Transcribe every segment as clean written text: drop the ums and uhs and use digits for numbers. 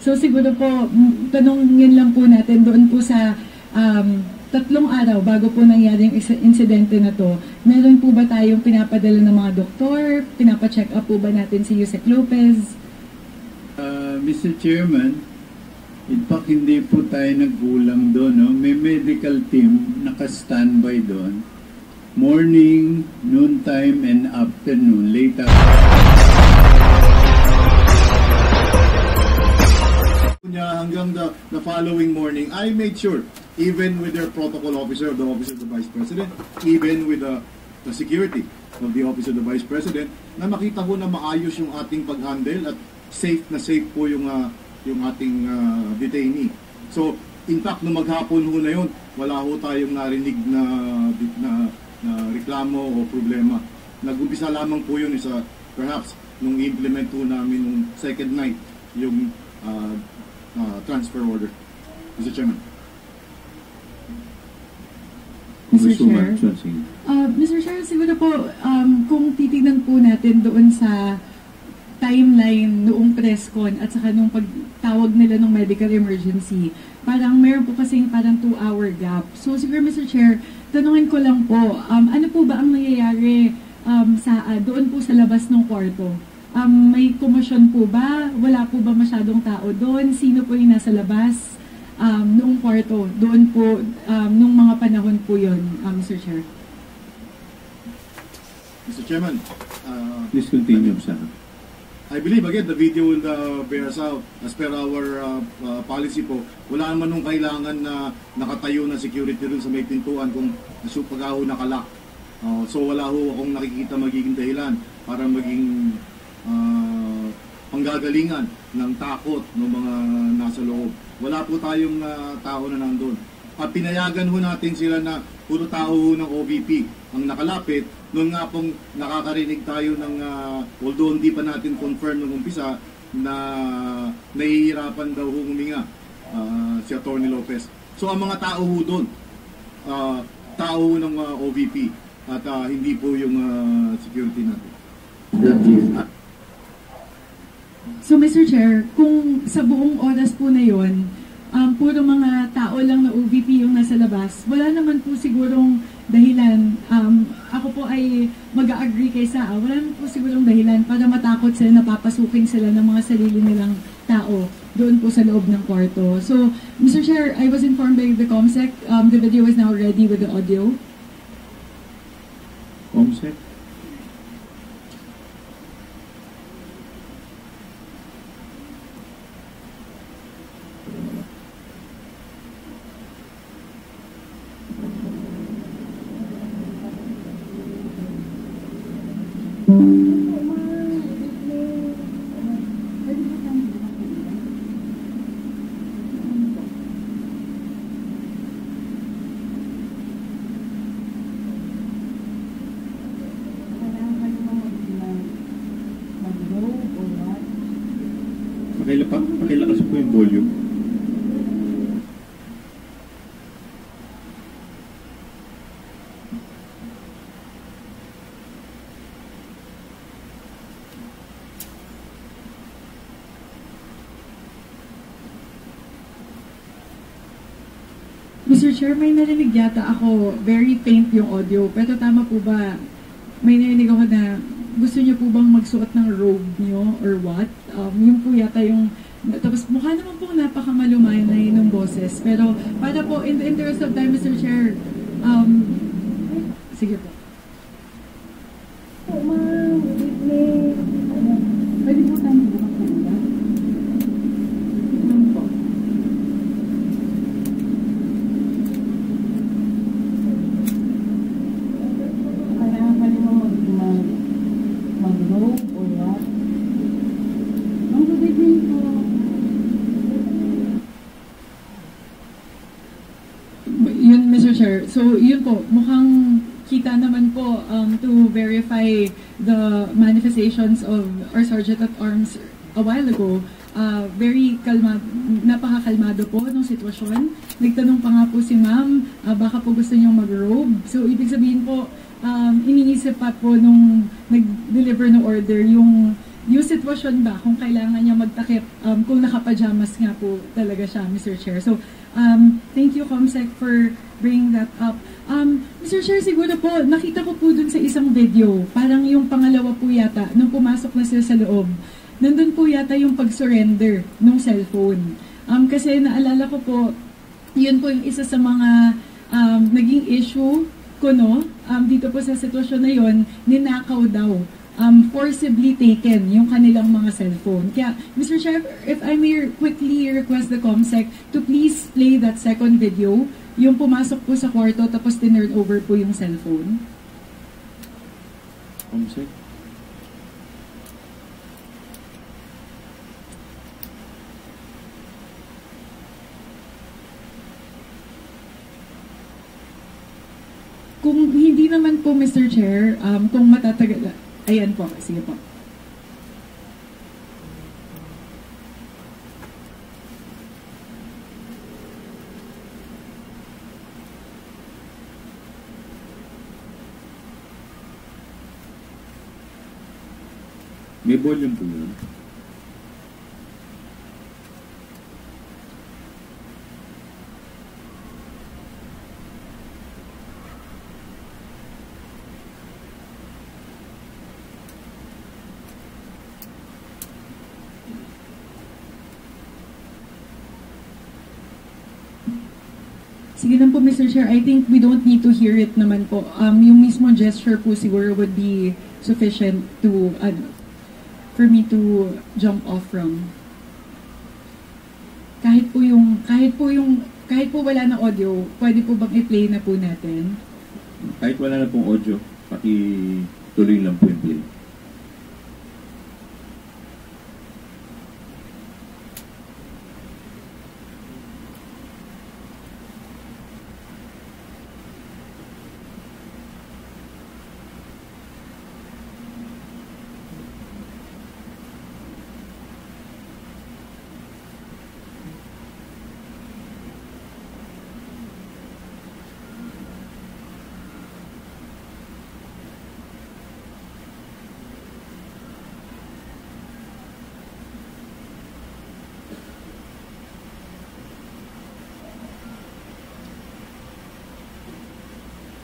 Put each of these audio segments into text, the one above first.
So siguro po, tanongin lang po natin doon po sa 3 araw bago po nangyari yung insidente na to, meron po ba tayong pinapadala ng mga doktor? Pinapacheck up po ba natin si Yusek Lopez? Mr. Chairman, in fact, hindi po tayo nagkulang doon. No? May medical team naka-standby doon. Morning, noontime, and afternoon. Late hanggang the following morning, I made sure, even with their protocol officer of the Office of the Vice President, even with the security of the Office of the Vice President, na makita ko na maayos yung ating pag-handle at safe na safe po yung ating detainee. So, in fact, nung maghapon ho na yun, wala ho tayong narinig na reklamo o problema. Nag-umpisa lamang po yun isa, perhaps, nung implement po namin nung second night, yung transfer order. Mr. Chairman. Mr. Chair, Mr. Chair, siguro po, kung titignan po natin doon sa timeline noong press con at saka nung pagtawag nila ng medical emergency, parang meron po kasing parang 2-hour gap. So siguro, Mr. Chair, tanungin ko lang po, ano po ba ang nangyayari doon po sa labas ng kwarto? May commotion po ba? Wala po ba masyadong tao doon? Sino po yung nasa labas noong kwarto? Doon po, nung mga panahon po yun, Mr. Chair. Mr. Chairman, please continue, sir. I believe, again, the video will bear us out. As per our policy po, wala naman nung kailangan na nakatayo na security doon sa may pintuan kung pag-aho nakalak. So wala ho akong nakikita magiging dahilan para maging panggagalingan ng takot ng mga nasa loob. Wala po tayong tao na nandun. At pinayagan ho natin sila na puro tao ho ng OVP ang nakalapit. Noon nga pong nakakarinig tayo ng, although hindi pa natin confirm nung umpisa, na nahihirapan daw ho huminga si Atty. Lopez. So ang mga tao ho doon, tao ho ng OVP at hindi po yung security natin. So, Mr. Chair, kung sa buong oras po na yun, puro mga tao lang na OVP yung nasa labas, wala naman po sigurong dahilan, ako po ay mag-agree kay Saa, wala naman po sigurong dahilan para matakot sila na papasukin sila ng mga sarili nilang tao doon po sa loob ng kwarto. So, Mr. Chair, I was informed by the COMSEC, the video is now ready with the audio. COMSEC? Pakilakas po yung volume. Mr. Chair, may narinig yata ako, very faint yung audio, pero tama po ba, may narinig ako na gusto niyo po bang magsuot ng robe niyo or what? Yun po yata yung, tapos mukha naman po napakamalumanay ng boses. Pero para po, in the interest of time, Mr. Chair, sige po. Pwede po tayo bukas kanila? Ano po? Kailangan pa rin mo mag-robe or what? Ang good evening po. Yun, Mr. Chair. So, yun po. Mukhang kita naman po to verify the manifestations of our Sergeant at Arms a while ago. Very napakakalmado po ng sitwasyon. Nagtanong pa nga po si ma'am, baka po gusto niyong mag-robe. So, ibig sabihin po, iniisip pa po nung nag-deliver ng order yung yung sitwasyon ba, kung kailangan niya magtakip, kung nakapajamas nga po talaga siya, Mr. Chair. So, thank you, Comsec, for bringing that up. Mr. Chair, siguro po, nakita ko po dun sa isang video, parang yung pangalawa po yata, nung pumasok na sila sa loob, nandun po yata yung pag-surrender ng cellphone. Kasi naalala ko po, yun po yung isa sa mga naging issue ko, no? Dito po sa sitwasyon na yun, ninakaw daw. Forcibly taken yung kanilang mga cellphone. Kaya, Mr. Chair, if I may quickly request the COMSEC to please play that second video, yung pumasok po sa kwarto tapos tinurn over po yung cellphone. COMSEC? Kung hindi naman po, Mr. Chair, kung matatagal, ayan po, sige po. May volume po yun. Sige lang po, Mr. Chair. I think we don't need to hear it naman po. Yung mismo gesture po siguro would be sufficient to, for me to jump off from. Kahit po wala na audio, pwede po bang i-play na po natin? Kahit wala na pong audio, paki-tuloy lang po yung play.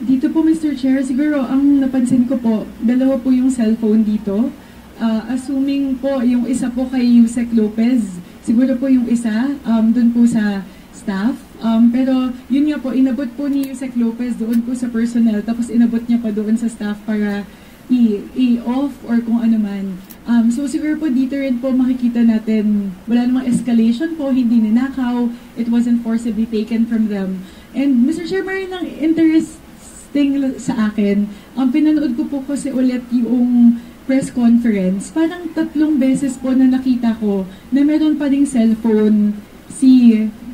Dito po, Mr. Chair, siguro ang napansin ko po, dalawa po yung cellphone dito. Assuming po yung isa po kay Yusek Lopez, siguro po yung isa doon po sa staff. Pero yun nga po, inabot po ni Yusek Lopez doon po sa personnel, tapos inabot niya pa doon sa staff para i-off or kung ano man. So siguro po dito rin po makikita natin, wala namang escalation po, hindi ninakaw, it wasn't forcibly taken from them. And Mr. Chair, mayroon ng interest sa akin, pinanood ko po kasi ulit yung press conference, parang 3 beses po na nakita ko na meron pa ring cellphone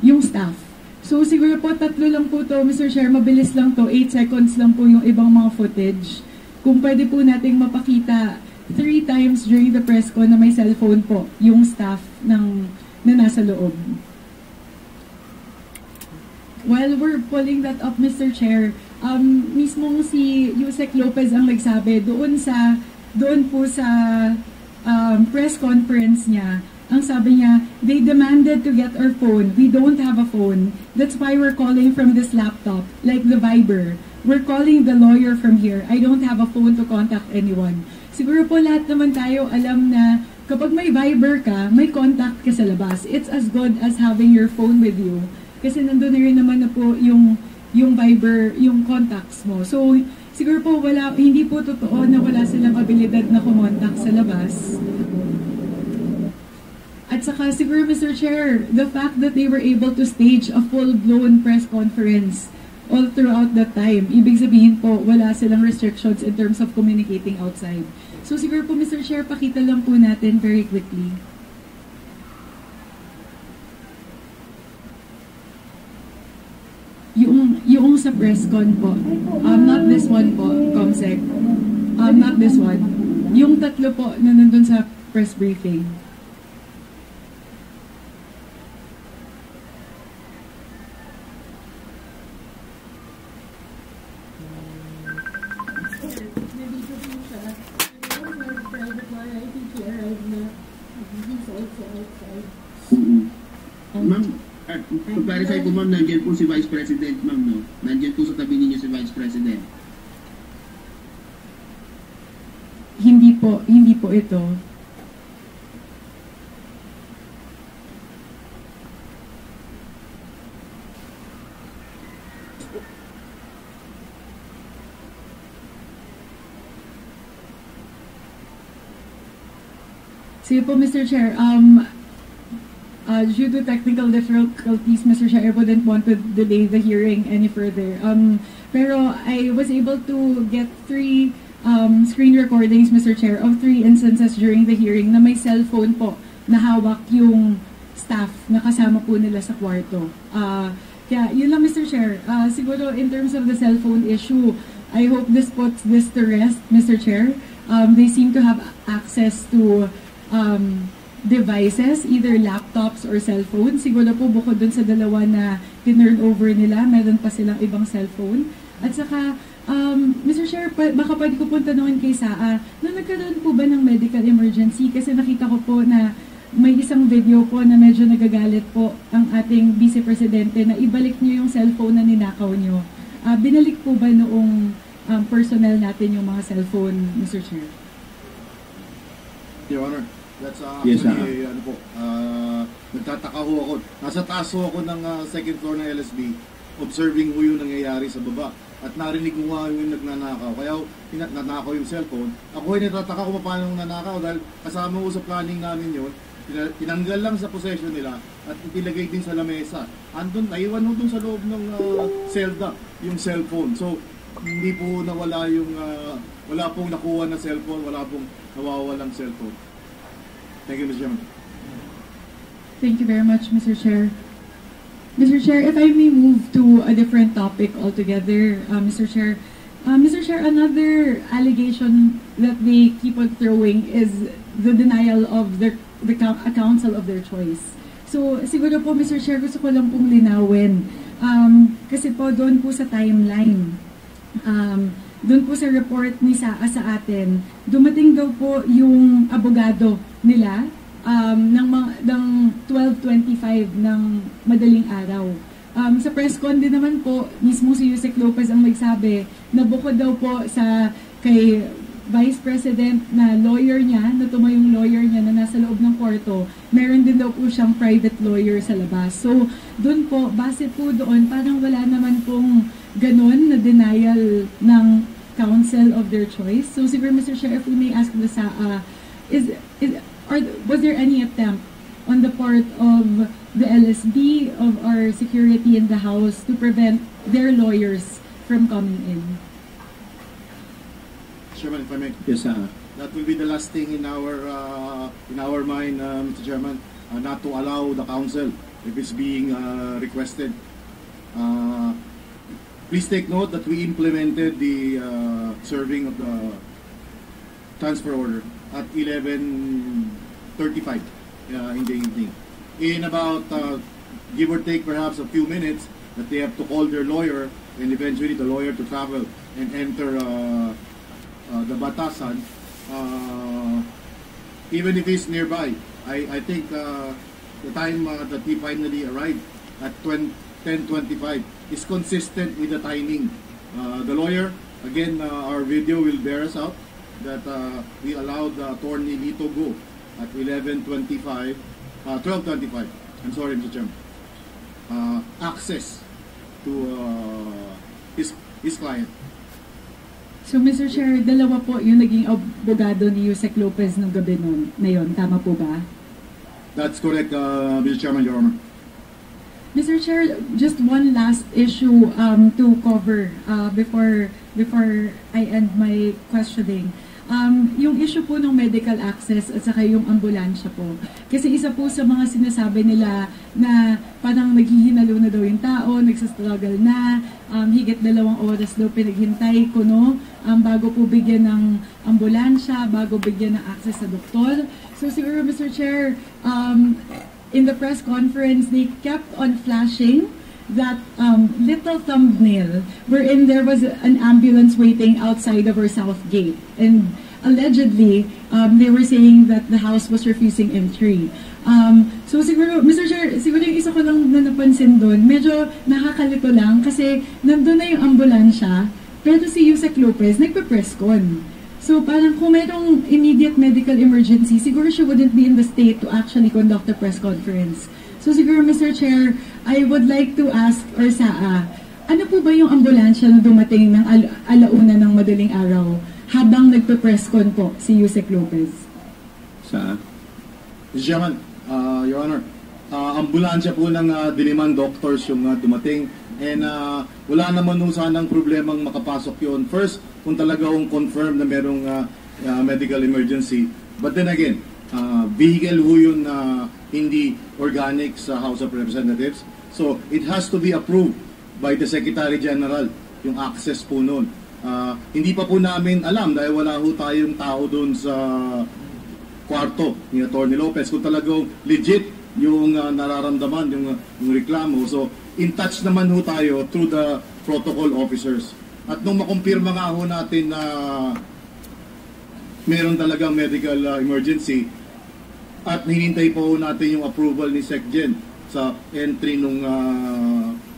yung staff. So siguro po 3 lang po to, Mr. Chair, mabilis lang to, 8 seconds lang po yung ibang mga footage. Kung pwede po nating mapakita 3 times during the press con na may cellphone po yung staff na nasa loob. While we're pulling that up, Mr. Chair, mismong si Yusek Lopez ang nagsabi doon po sa press conference niya. Ang sabi niya, they demanded to get our phone. We don't have a phone. That's why we're calling from this laptop, like the Viber. We're calling the lawyer from here. I don't have a phone to contact anyone. Siguro po lahat naman tayo alam na kapag may Viber ka, may contact ka sa labas. It's as good as having your phone with you. Kasi nandun na rin naman na po yung Viber, yung contacts mo. So, siguro po hindi po totoo na wala silang abilidad na kumontak sa labas. At saka siguro, Mr. Chair, the fact that they were able to stage a full-blown press conference all throughout that time, ibig sabihin po, wala silang restrictions in terms of communicating outside. So, siguro po, Mr. Chair, pakita lang po natin very quickly. Yung sa press con po, not this one po, Comsec, not this one, yung 3 po na nandun sa press briefing. Ma'am, to clarify po ma'am, nandiyan po si Vice President ma'am, no? Nandiyan po sa tabi ninyo si Vice President. Hindi po ito. Sige po, Mr. Chair. Due to technical difficulties, Mr. Chair, I wouldn't want to delay the hearing any further. Pero I was able to get 3 screen recordings, Mr. Chair, of 3 instances during the hearing na may cellphone po na hawak yung staff na kasama po nila sa kwarto. Kaya yun lang, Mr. Chair. Siguro in terms of the cellphone issue, I hope this puts this to rest, Mr. Chair. They seem to have access to devices, either laptops or cellphones. Siguro po bukod dun sa dalawa na tinurn over nila, meron pa silang ibang cellphone. At saka, Mr. Chair, baka pwede ko po tanungin kay Saa, nung nagkaroon po ba ng medical emergency? Kasi nakita ko po na may isang video po na medyo nagagalit po ang ating Vice Presidente na ibalik niyo yung cellphone na ninakaw niyo. Binalik po ba noong personnel natin yung mga cellphone, Mr. Chair? Your Honor, that's Yes, actually, nagtataka ho ako. Nasa taas ho ako ng second floor ng LSB, observing ho yung nangyayari sa baba. At narinig ko nga yung nagnanakaw. Kaya nanakaw yung cellphone. Ako ay natataka kung paano nanakaw dahil kasama ko sa planning namin yun. Tinanggal lang sa possession nila at itilagay din sa lamesa. Andun, naiwan ho dun sa loob ng selda yung cellphone. So, hindi po nawala yung, wala pong nakuha na cellphone, wala pong nawawalang cellphone. Thank you, Mr. Chairman. Thank you very much, Mr. Chair. Mr. Chair, if I may move to a different topic altogether, Mr. Chair. Mr. Chair, another allegation that they keep on throwing is the denial of a counsel of their choice. So, siguro po, Mr. Chair, gusto ko lang pong linawin. Kasi po, doon po sa timeline, doon po sa report ni Saa sa atin, dumating daw po yung abogado nila ng 12:25 ng madaling araw. Sa press con din naman po, mismo si Yusek Lopez ang nagsabi na bukod daw po sa kay Vice President na lawyer niya, na tumayong lawyer niya na nasa loob ng kwarto, meron din daw po siyang private lawyer sa labas. So, doon po, base po doon, parang wala naman pong ganun na denial ng counsel of their choice. So, siguro, Mr. Chair, if we may ask the SAA, was there any attempt on the part of the LSB, of our security in the House, to prevent their lawyers from coming in? Chairman, if I may. Yes, That will be the last thing in our mind, Mr. Chairman, not to allow the counsel if it's being requested. Please take note that we implemented the serving of the transfer order at 11:35 in the evening. In about, give or take perhaps a few minutes, that they have to call their lawyer and eventually the lawyer to travel and enter the Batasan. Even if he's nearby, I think the time that he finally arrived at 10:25 is consistent with the timing. The lawyer, again, our video will bear us out that we allowed attorney Lito go at 12:25. I'm sorry, Mr. Chairman. Access to his client. So, Mr. Chair, dalawa po yung naging abogado ni Yusek Lopez nung gabi na yun. Tama po ba? That's correct, Mr. Chairman, Your Honor. Mr. Chair, just one last issue to cover before I end my questioning. Yung issue po ng medical access at saka yung ambulansya po. Kasi isa po sa mga sinasabi nila na parang naghihinalo na daw yung tao, nagsastruggle na, higit 2 oras daw pinaghintay ko, no? Bago po bigyan ng ambulansya, bago bigyan ng access sa doktor. So siguro, Mr. Chair, in the press conference, they kept on flashing that little thumbnail wherein there was an ambulance waiting outside of our south gate. And allegedly, they were saying that the House was refusing entry. So siguro, Mr. Chair, siguro yung isa ko lang na napansin doon, medyo nakakalito lang kasi nandun na yung ambulansya, pero si Yusek Lopez nagpe-press con. So parang kung mayroong immediate medical emergency, siguro she wouldn't be in the state to actually conduct a press conference. So siguro, Mr. Chair, I would like to ask Orsaa, ano po ba yung ambulansya na dumating ng alauna ng madaling araw habang nagpe-press con po si Yusek Lopez? Sa? Mr. Chairman, Your Honor, ambulansya po ng Diliman doctors yung dumating, and wala naman nung sanang problemang makapasok yun. First, kung talagang confirm na merong medical emergency. But then again, vehicle ho yun hindi organic sa House of Representatives. So, it has to be approved by the Secretary General, yung access po nun. Hindi pa po namin alam dahil wala ho tayong tao doon sa kwarto ni Atty. Lopez kung talagang legit yung nararamdaman, yung reklamo. So, in touch naman ho tayo through the protocol officers. At nung makumpirma nga ho natin na meron talagang medical emergency at hinintay po ho natin yung approval ni SecGen sa entry nung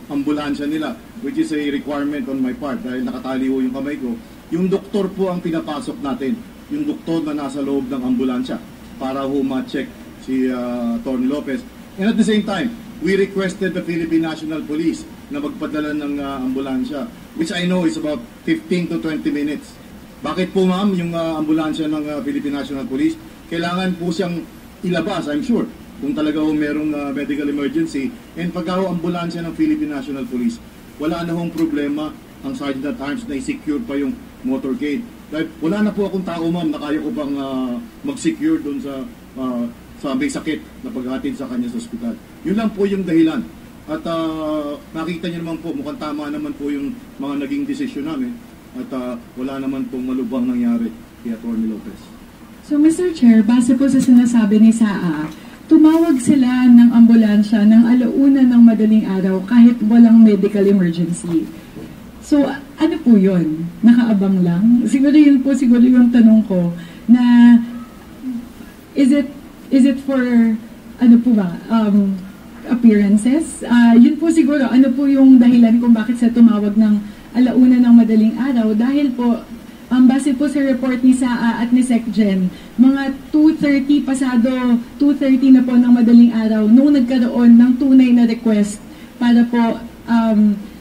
ambulansya nila, which is a requirement on my part dahil nakatali ho yung kamay ko. Yung doktor po ang pinapasok natin, yung doktor na nasa loob ng ambulansya para ho ma-check si Atty. Lopez. And at the same time, we requested the Philippine National Police na magpadala ng ambulansya, which I know is about 15 to 20 minutes. Bakit po ma'am yung ambulansya ng Philippine National Police? Kailangan po siyang ilabas, I'm sure, kung talaga ho merong medical emergency. And pagka ho ambulansya ng Philippine National Police, wala na hong problema ang Sergeant at Arms na i-secure pa yung motorcade. Dahil wala na po akong tao ma'am na kaya ko bang mag-secure doon sa may sakit na paghatid sa kanya sa ospital. Yun lang po yung dahilan. At nakita niyo naman po, mukhang tama naman po yung mga naging desisyon namin. At wala naman pong malubhang nangyari kay Atty. Lopez. So, Mr. Chair, base po sa sinasabi ni Saa, tumawag sila ng ambulansya ng alauna ng madaling araw kahit walang medical emergency. So, ano po yun? Nakaabang lang? Siguro yun po, siguro yung tanong ko na is it for, ano po ba, appearances? Yun po siguro, ano po yung dahilan kung bakit sila tumawag ng alauna ng madaling araw? Dahil po, base po sa report ni Saa at ni SecGen, mga 2:30 pasado, 2:30 na po ng madaling araw, noong nagkaroon ng tunay na request para po,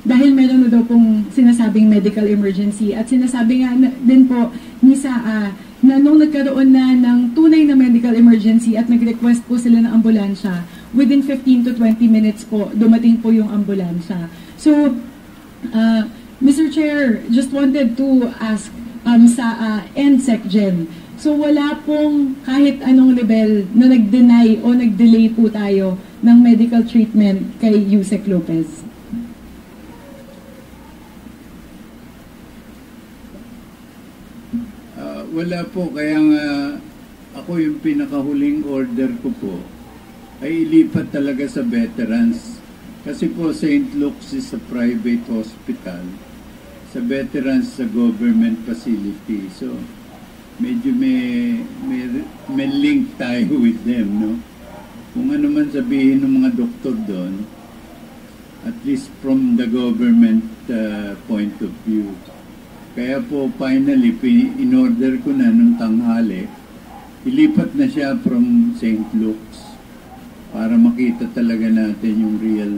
dahil meron na daw pong sinasabing medical emergency. At sinasabi nga din po ni Saa na nung nagkaroon na ng tunay na medical emergency at nag-request po sila ng ambulansya, within 15 to 20 minutes po, dumating po yung ambulansya. So, Mr. Chair, just wanted to ask Saa and SecGen. So, wala pong kahit anong level na nag-deny o nag-delay po tayo ng medical treatment kay Yusek Lopez. Wala po, kaya nga ako yung pinakahuling order ko po ay ilipat talaga sa veterans. Kasi po St. Luke's is a private hospital, sa veterans sa government facility. So medyo may link tayo with them, no? Kung ano man sabihin ng mga doktor doon, at least from the government point of view. Kaya po finally, in-order ko na nung tanghali, ilipat na siya from St. Luke's para makita talaga natin yung real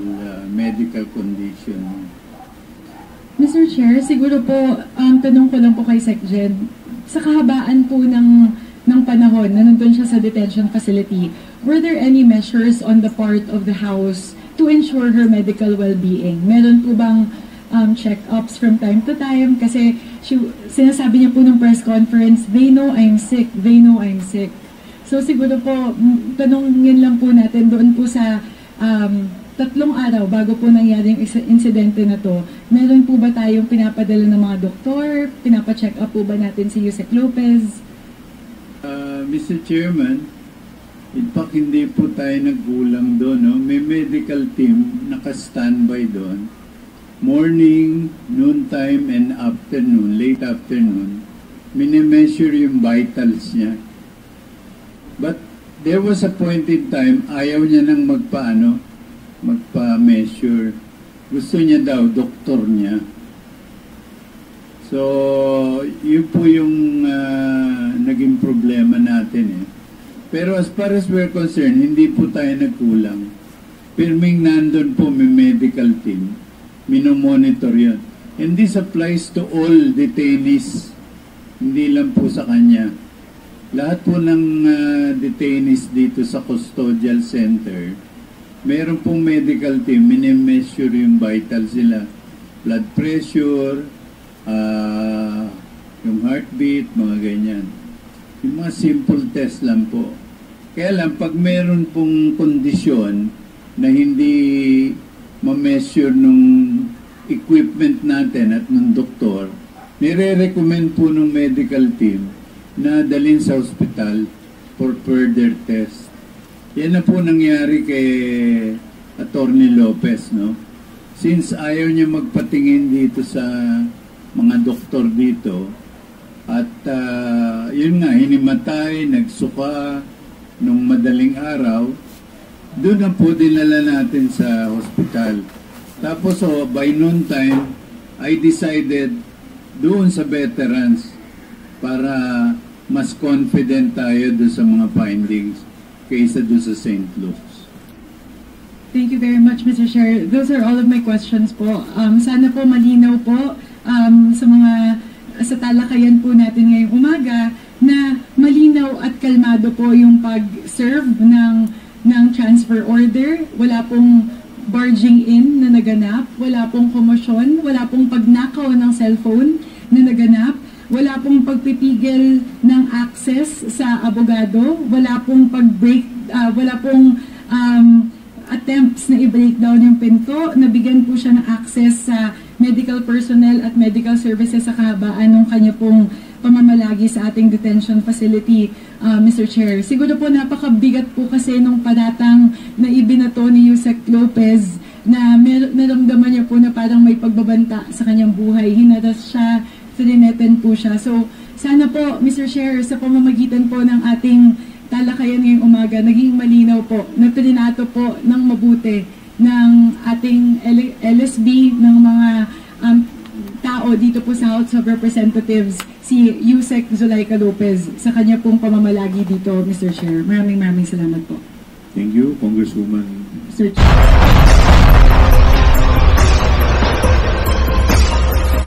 medical condition. Mr. Chair, siguro po, tanong ko lang po kay SecGen, sa kahabaan po ng panahon na nandun siya sa detention facility, were there any measures on the part of the House to ensure her medical well-being? Meron po bang check-ups from time to time? Kasi sinasabi niya po ng press conference, they know I'm sick, they know I'm sick. So siguro po, tanongin lang po natin doon po sa 3 araw bago po nangyari yung insidente na to, meron po ba tayong pinapadala ng mga doktor? Pinapacheck up po ba natin si Yusek Lopez? Mr. Chairman, in fact, hindi po tayo naggulang doon. No? May medical team naka-standby doon. Morning, noontime, and afternoon, late afternoon, minimeasure yung vitals niya. But there was a point in time, ayaw niya nang magpa-measure. Gusto niya daw, doktor niya. So, yun po yung naging problema natin eh. Pero as far as we're concerned, hindi po tayo nagkulang. Pirming nandun po may medical team. Minomonitor yun. And this applies to all detainees. Hindi lang po sa kanya. Lahat po ng detainees dito sa custodial center, meron pong medical team, minimeasure yung vital sila. Blood pressure, yung heartbeat, mga ganyan. Yung mga simple test lang po. Kaya lang, pag meron pong kondisyon na hindi ma-measure nung equipment natin at ng doktor, nire-recommend po ng medical team na dalhin sa hospital for further test. Yan na po nangyari kay Attorney Lopez, no? Since ayaw niya magpatingin dito sa mga doktor dito, at yun nga, hinimatay, nagsuka nung madaling araw, doon na po dinala natin sa hospital. Tapos by noon time, I decided doon sa veterans para mas confident tayo doon sa mga findings kaysa doon sa St. Luke's. Thank you very much, Mr. Chair. Those are all of my questions po. Sana po malinaw po sa talakayan po natin ngayong umaga na malinaw at kalmado po yung pag-serve ng transfer order. Wala pong barging in na naganap, wala pong komosyon, wala pong pagnakaw ng cellphone na naganap, wala pong pagpipigil ng access sa abogado, wala pong wala pong attempts na i-breakdown yung pinto, nabigyan po siya ng access sa medical personnel at medical services sa kahabaan ng kanya pong pamamalagi sa ating detention facility, Mr. Chair. Siguro po napakabigat po kasi nung padatang na ibinato ni Yusek Lopez na naramdaman niya po na parang may pagbabanta sa kanyang buhay. Hinaras siya, sineten po siya. So, sana po, Mr. Chair, sa pamamagitan po ng ating talakayan ngayong umaga, naging malinaw po, na trinato po ng mabuti ng ating LSB, ng mga tao dito po sa House of Representatives, si Yusek Zulaika Lopez, sa kanya pong pamamalagi dito, Mr. Chair. Maraming salamat po. Thank you, Congresswoman. Mr. Chair.